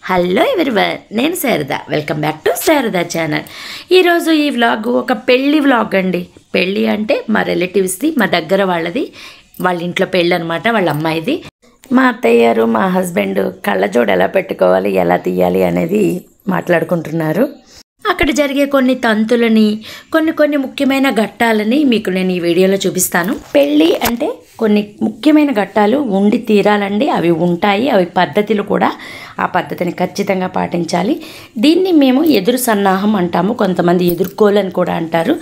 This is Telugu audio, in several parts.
హలో ఎవరివన్, నేను Sharada. Welcome back to Sharada channel. ఈరోజు ఈ వ్లాగ్ ఒక పెళ్ళి వ్లాగ్ అండి. పెళ్ళి అంటే మా రిలేటివ్స్ది, మా దగ్గర వాళ్ళది, వాళ్ళ ఇంట్లో పెళ్ళి అనమాట, వాళ్ళ అమ్మాయిది. మా అత్తయ్య గారు మా హస్బెండ్ కళ్ళజోడు ఎలా పెట్టుకోవాలి, ఎలా తీయాలి అనేది మాట్లాడుకుంటున్నారు. అక్కడ జరిగే కొన్ని తంతులని, కొన్ని ముఖ్యమైన ఘట్టాలని మీకు నేను ఈ వీడియోలో చూపిస్తాను. పెళ్ళి అంటే కొన్ని ముఖ్యమైన ఘట్టాలు ఉండి తీరాలండి. అవి ఉంటాయి, అవి పద్ధతులు కూడా. ఆ పద్ధతిని ఖచ్చితంగా పాటించాలి. దీన్ని మేము ఎదురు సన్నాహం అంటాము, కొంతమంది ఎదుర్కోలని కూడా అంటారు.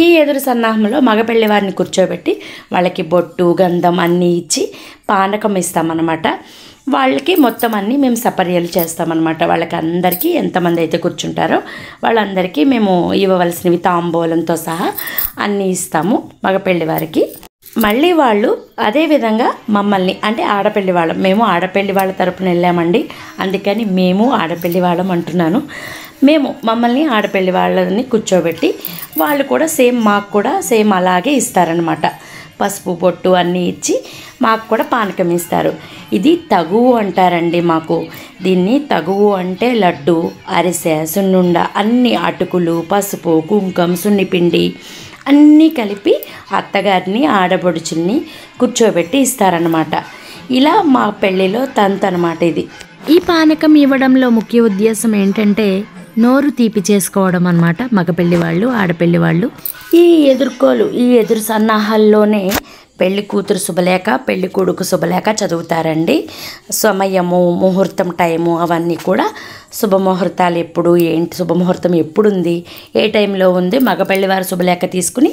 ఈ ఎదురు సన్నాహంలో మగపెళ్లి వారిని కూర్చోబెట్టి వాళ్ళకి బొట్టు, గంధం అన్నీ ఇచ్చి పానకం ఇస్తామన్నమాట. వాళ్ళకి మొత్తం అన్నీ మేము సపర్యలు చేస్తామన్నమాట. వాళ్ళకి అందరికీ ఎంతమంది అయితే కూర్చుంటారో వాళ్ళందరికీ మేము ఇవ్వవలసినవి తాంబూలంతో సహా అన్నీ ఇస్తాము మగపెళ్లి వారికి. మళ్ళీ వాళ్ళు అదేవిధంగా మమ్మల్ని, అంటే ఆడపెళ్లి వాళ్ళం, మేము ఆడపెళ్లి వాళ్ళ తరపున వెళ్ళామండి, అందుకని మేము ఆడపెళ్లి వాళ్ళం అంటున్నాను. మమ్మల్ని ఆడపెళ్లి వాళ్ళని కూర్చోబెట్టి వాళ్ళు కూడా మాకు కూడా సేమ్ అలాగే ఇస్తారనమాట. పసుపు బొట్టు అన్నీ ఇచ్చి మాకు కూడా పానకం ఇస్తారు. ఇది తగువు అంటారండి మాకు. దీన్ని తగువు అంటే లడ్డు, అరిసె, సున్నుండ, అన్ని అటుకులు, పసుపు, కుంకం, సున్నిపిండి అన్నీ కలిపి అత్తగారిని, ఆడబడుచుల్ని కూర్చోబెట్టి ఇస్తారనమాట. ఇలా మా పెళ్ళిలో తంతు అనమాట ఇది. ఈ పానకం ఇవ్వడంలో ముఖ్య ఉద్దేశం ఏంటంటే నోరు తీపి చేసుకోవడం అన్నమాట. మగపెళ్లి వాళ్ళు, ఆడపెళ్లి వాళ్ళు ఈ ఎదురు సన్నాహాల్లోనే పెళ్లి కూతురు శుభలేఖ, పెళ్లి కొడుకు శుభలేఖ చదువుతారండి. సమయము, ముహూర్తం, టైము అవన్నీ కూడా, శుభముహూర్తాలు ఎప్పుడు, ఏంటి శుభముహూర్తం ఎప్పుడుంది, ఏ టైంలో ఉంది, మగపెళ్లి వారి శుభలేఖ తీసుకుని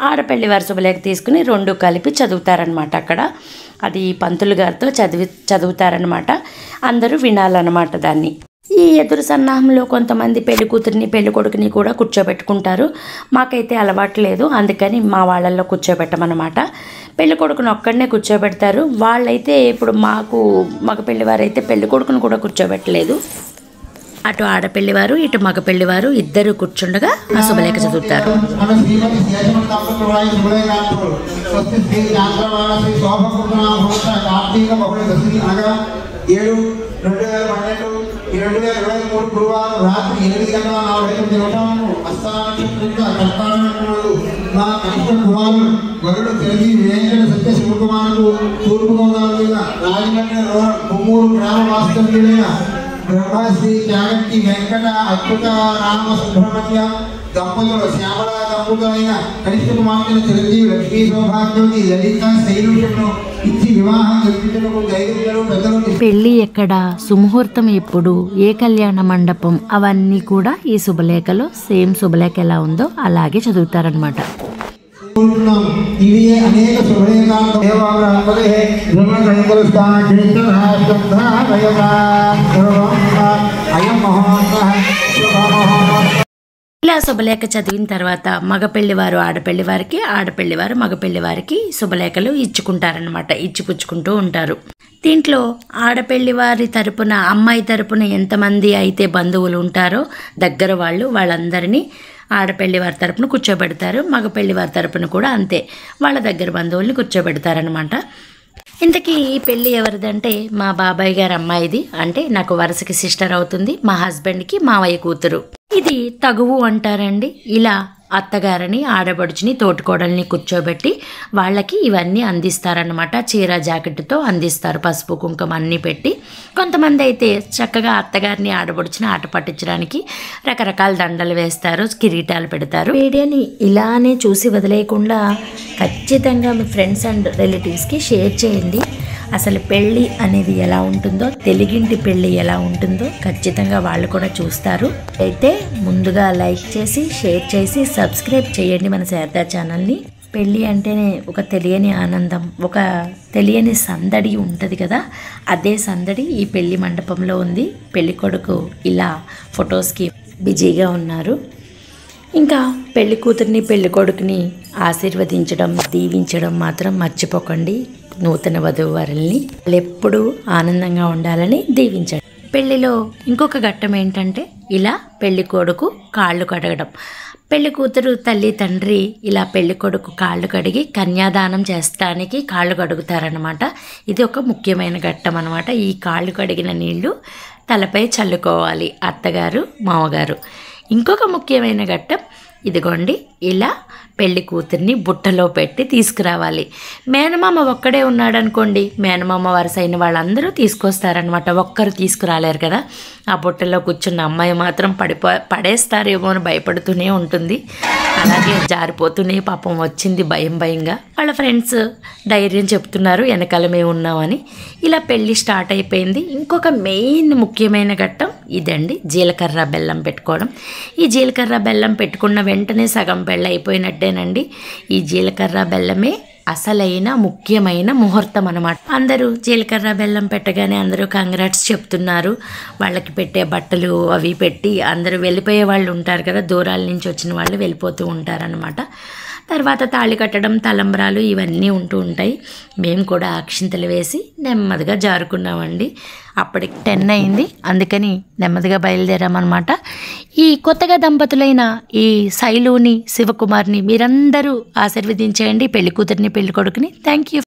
ఆడపెళ్లి వారి శుభలేఖ తీసుకుని రెండు కలిపి చదువుతారనమాట. అక్కడ అది పంతులు గారితో చదువుతారనమాట. అందరూ వినాలన్నమాట దాన్ని. ఈ ఎదురు సన్నాహంలో కొంతమంది పెళ్లి కూతురిని, పెళ్లి కొడుకుని కూడా కూర్చోబెట్టుకుంటారు. మాకైతే అలవాటు లేదు, అందుకని మా వాళ్ళల్లో కూర్చోబెట్టమన్నమాట. పెళ్లి కొడుకుని ఒక్కడనే కూర్చోబెడతారు. వాళ్ళైతే ఇప్పుడు మాకు మగపెళ్లి వారు అయితే పెళ్లి కొడుకుని కూడా కూర్చోబెట్టలేదు. అటు ఆడపెళ్లివారు, ఇటు మగపెళ్లివారు ఇద్దరు కూర్చుండగా ఆ శుభలేఖ చదువుతారు. గురువారం రాత్రి 8:45 మా కనిష్ట కుమారుడు వరుడు తెలిసి వేంకట సత్య శివకుమారుడు తూర్పు గోదావరి జిల్లా రాజమండ్రి కొమ్మూరు గ్రామ వాస్తవ్యుడైన బ్రహ్మశ్రీ త్యాగంటి వెంకట అద్భుత రామ సుబ్రహ్మణ్య దంపతులు, శ్యామల దంపతులైన కనిష్ట కుమార్తెను చిరంజీవి లక్ష్మీ సౌభాగ్యవతి లలిత శైలుషను ఇచ్చి వివాహం జరిపించడానికి ధైర్యులు పెద్దలు. పెళ్లి ఎక్కడ, సుముహూర్తం ఎప్పుడు, ఏ కళ్యాణ మండపం, అవన్నీ కూడా ఈ శుభలేఖలో సేమ్ శుభలేఖ ఎలా ఉందో అలాగే చదువుతారనమాట. ఇవి అనేక ఇలా శుభలేఖ చదివిన తర్వాత మగపెళ్లివారు ఆడపెళ్లి వారికి, ఆడపెళ్లివారు మగపెళ్లి వారికి శుభలేఖలు ఇచ్చుకుంటారనమాట. ఇచ్చిపుచ్చుకుంటూ ఉంటారు. దీంట్లో ఆడపెళ్లి వారి తరపున, అమ్మాయి తరపున ఎంతమంది అయితే బంధువులు ఉంటారో దగ్గర వాళ్ళందరినీ ఆడపెళ్లి వారి తరపున కూర్చోబెడతారు. మగపెళ్లి వారి తరపున కూడా అంతే, వాళ్ళ దగ్గర బంధువుల్ని కూర్చోబెడతారనమాట. ఇంతకీ ఈ పెళ్ళి ఎవరిదంటే మా బాబాయ్ గారి అమ్మాయిది, అంటే నాకు వరుసకి సిస్టర్ అవుతుంది, మా హస్బెండ్కి మావయ్య కూతురు. ఇది తగువు అంటారండి. ఇలా అత్తగారిని, ఆడబడుచుని, తోటికోడల్ని కూర్చోబెట్టి వాళ్ళకి ఇవన్నీ అందిస్తారనమాట. చీర జాకెట్తో అందిస్తారు, పసుపు కుంకుమ అన్నీ పెట్టి. కొంతమంది అయితే చక్కగా అత్తగారిని, ఆడబడుచుని ఆట పట్టించడానికి రకరకాల దండలు వేస్తారు, కిరీటాలు పెడతారు. వీడియోని ఇలానే చూసి వదిలేయకుండా ఖచ్చితంగా మీ ఫ్రెండ్స్ అండ్ రిలేటివ్స్కి షేర్ చేయండి. అసలు పెళ్ళి అనేది ఎలా ఉంటుందో, తెలుగింటి పెళ్ళి ఎలా ఉంటుందో ఖచ్చితంగా వాళ్ళు కూడా చూస్తారు. అయితే ముందుగా లైక్ చేసి, షేర్ చేసి, సబ్స్క్రైబ్ చేయండి మన శారదా ఛానల్ని. పెళ్ళి అంటేనే ఒక తెలియని ఆనందం, ఒక తెలియని సందడి ఉంటుంది కదా, అదే సందడి ఈ పెళ్లి మండపంలో ఉంది. పెళ్లి కొడుకు ఇలా ఫొటోస్కి బిజీగా ఉన్నారు. ఇంకా పెళ్లి కూతురిని, పెళ్లి కొడుకుని ఆశీర్వదించడం, దీవించడం మాత్రం మర్చిపోకండి. నూతన వధూవరుల్ని వాళ్ళు ఎప్పుడూ ఆనందంగా ఉండాలని దీవించండి. పెళ్లిలో ఇంకొక ఘట్టం ఏంటంటే ఇలా పెళ్లి కొడుకు కాళ్ళు కడగడం. పెళ్లి కూతురు తల్లి తండ్రి ఇలా పెళ్లి కొడుకు కాళ్ళు కడిగి కన్యాదానం చేస్తానికి కాళ్ళు కడుగుతారనమాట. ఇది ఒక ముఖ్యమైన ఘట్టం అనమాట. ఈ కాళ్ళు కడిగిన నీళ్లు తలపై చల్లుకోవాలి అత్తగారు మామగారు. ఇంకొక ముఖ్యమైన ఘట్టం ఇదిగోండి, ఇలా పెళ్లి కూతుర్ని బుట్టలో పెట్టి తీసుకురావాలి. మేనమామ ఒక్కడే ఉన్నాడనుకోండి, మేనమామ వరుసైన వాళ్ళందరూ తీసుకొస్తారనమాట. ఒక్కరు తీసుకురాలేరు కదా. ఆ బుట్టలో కూర్చున్న అమ్మాయి మాత్రం పడేస్తారేమో అని భయపడుతూనే ఉంటుంది. అలాగే జారిపోతూనే పాపం వచ్చింది భయంగా. వాళ్ళ ఫ్రెండ్స్ ధైర్యం చెప్తున్నారు వెనకాల మేము ఉన్నామని. ఇలా పెళ్ళి స్టార్ట్ అయిపోయింది. ఇంకొక మెయిన్ ముఖ్యమైన ఘట్టం ఇదండి, జీలకర్ర బెల్లం పెట్టుకోవడం. ఈ జీలకర్ర బెల్లం పెట్టుకున్న వెంటనే సగం పెళ్ళి అయిపోయినట్టేనండి. ఈ జీలకర్ర బెల్లమే అసలైన ముఖ్యమైన ముహూర్తం అన్నమాట. అందరూ జీలకర్ర బెల్లం పెట్టగానే అందరూ కంగ్రాట్స్ చెప్తున్నారు. వాళ్ళకి పెట్టే బట్టలు అవి పెట్టి అందరూ వెళ్ళిపోయే వాళ్ళు ఉంటారు కదా, దూరాల నుంచి వచ్చిన వాళ్ళు వెళ్ళిపోతూ ఉంటారనమాట. తర్వాత తాళి కట్టడం, తలంబ్రాలు ఇవన్నీ ఉంటూ ఉంటాయి. మేము కూడా అక్షింతలు వేసి నెమ్మదిగా జారుకున్నామండి. అప్పటికి 10 అయింది, అందుకని నెమ్మదిగా బయలుదేరామన్నమాట. ఈ కొత్తగా దంపతులైన ఈ శైలుని శివకుమార్ని మీరందరూ ఆశీర్వదించేయండి, పెళ్లి కూతురిని పెళ్లి కొడుకుని. Thank you.